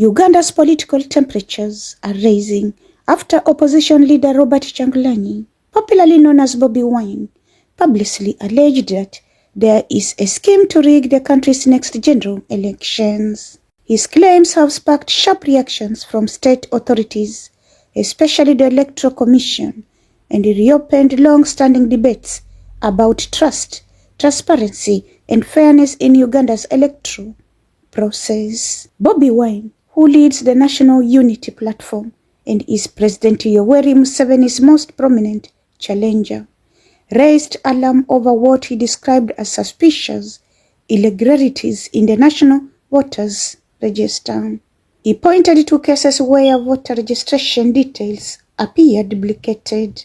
Uganda's political temperatures are rising after opposition leader Robert Kyagulanyi, popularly known as Bobi Wine, publicly alleged that there is a scheme to rig the country's next general elections. His claims have sparked sharp reactions from state authorities, especially the Electoral Commission, and reopened long-standing debates about trust, transparency, and fairness in Uganda's electoral process. Bobi Wine, who leads the National Unity Platform and is President Yoweri Museveni's most prominent challenger, raised alarm over what he described as suspicious irregularities in the National Voters Register. He pointed to cases where voter registration details appear duplicated,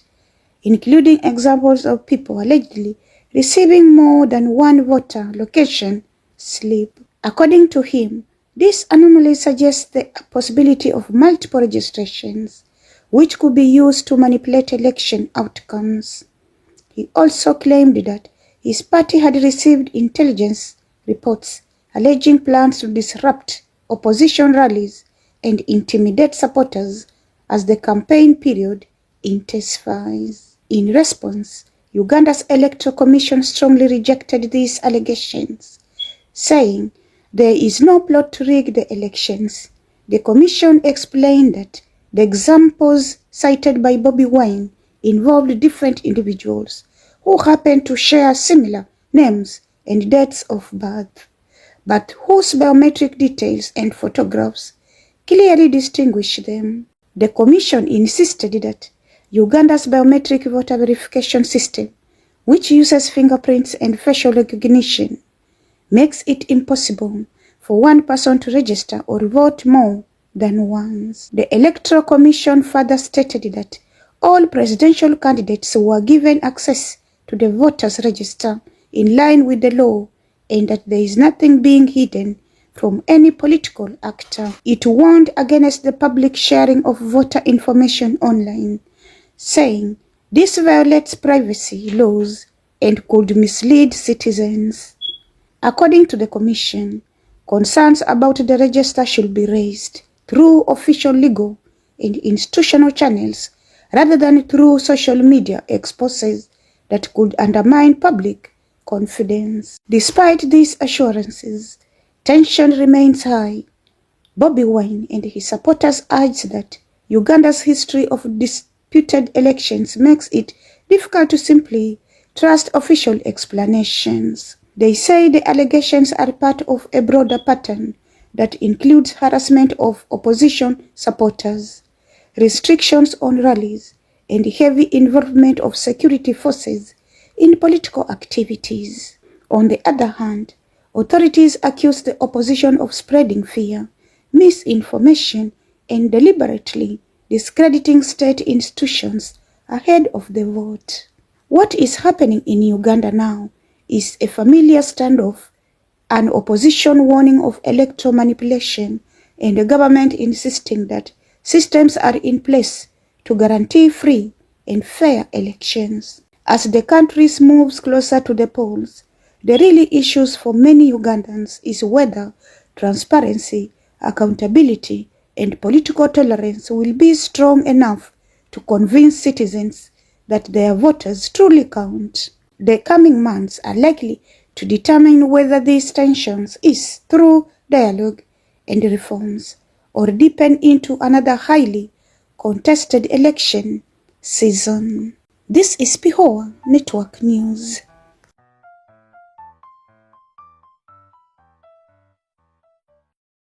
including examples of people allegedly receiving more than one voter location slip. According to him, this anomaly suggests the possibility of multiple registrations, which could be used to manipulate election outcomes. He also claimed that his party had received intelligence reports alleging plans to disrupt opposition rallies and intimidate supporters as the campaign period intensifies. In response, Uganda's Electoral Commission strongly rejected these allegations, saying there is no plot to rig the elections. The Commission explained that the examples cited by Bobi Wine involved different individuals who happened to share similar names and dates of birth, but whose biometric details and photographs clearly distinguish them. The Commission insisted that Uganda's biometric voter verification system, which uses fingerprints and facial recognition, makes it impossible for one person to register or vote more than once. The Electoral Commission further stated that all presidential candidates were given access to the voters' register in line with the law and that there is nothing being hidden from any political actor. It warned against the public sharing of voter information online, saying this violates privacy laws and could mislead citizens. According to the Commission, concerns about the register should be raised through official legal and institutional channels rather than through social media exposes that could undermine public confidence. Despite these assurances, tension remains high. Bobi Wine and his supporters urge that Uganda's history of disputed elections makes it difficult to simply trust official explanations. They say the allegations are part of a broader pattern that includes harassment of opposition supporters, restrictions on rallies, and heavy involvement of security forces in political activities. On the other hand, authorities accuse the opposition of spreading fear, misinformation, and deliberately discrediting state institutions ahead of the vote. What is happening in Uganda now is a familiar standoff, an opposition warning of electoral manipulation, and the government insisting that systems are in place to guarantee free and fair elections. As the country moves closer to the polls, the real issues for many Ugandans is whether transparency, accountability, and political tolerance will be strong enough to convince citizens that their voters truly count. The coming months are likely to determine whether these tensions is through dialogue and reforms or deepen into another highly contested election season. This is PIHOA Network News.